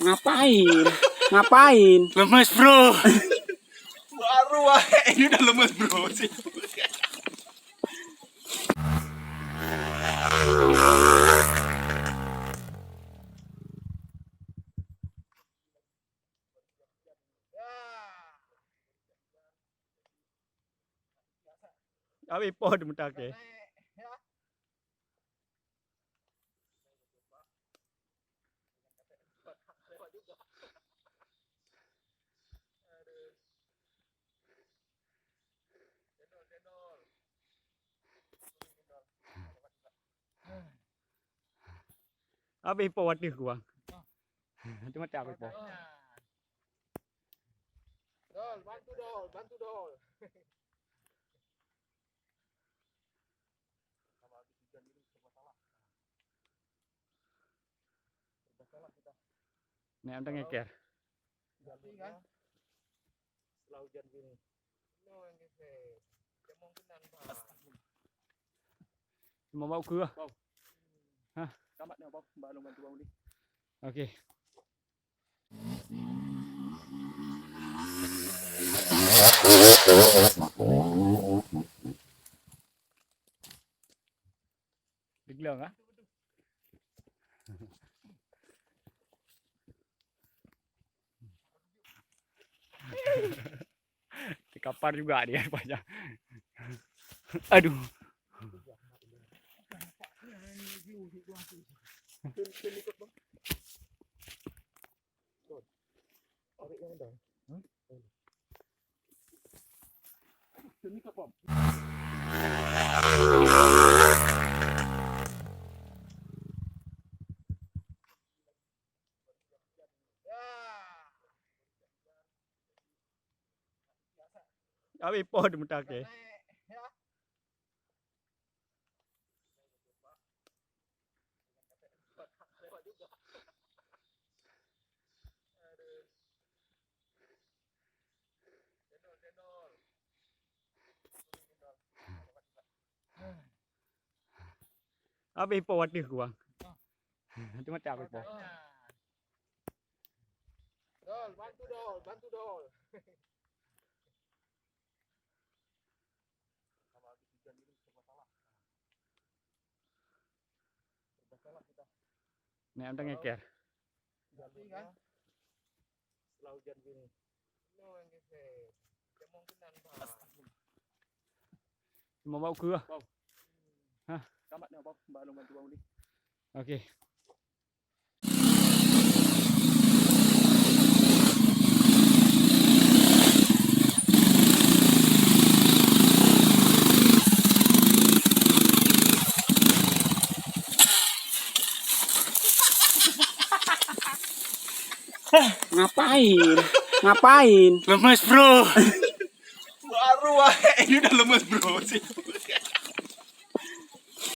Ngapain? Ngapain? Lemes bro. Baru ini udah lemes bro sih. Abi pohon mutake. Abi pohon di gua. Cuma capek po. Dol, bantu dol, bantu dol. Sama habis hujan ini serba salah. Serba salah kita. Nek udah ngeker. Ganti kan? Setelah hujan gini. No yang geser. Dia mungkin nambah. Mau bau gua. Hah? Kamatnya apa? Mbak Long bantu bang di. Oke. Digelang ah? Dikapar juga dia banyak. Aduh. Tarik yang dong. Ini kapom. Abi pohon mutake. Abi pohon di gua. Cuma capek po. Dol, bantu dol, bantu dol. Sama habis hujan ini serba salah. Serba salah kita. Nek udah ngeker. Ganti kan? Setelah hujan gini. No yang geser. Dia mungkin nambah. Mau bau gua. Hah? Kamatnya apa? Mbak Long bantu bang di. Oke. Ngapain? Ngapain? Lemes bro. Baru ini udah lemes bro sih.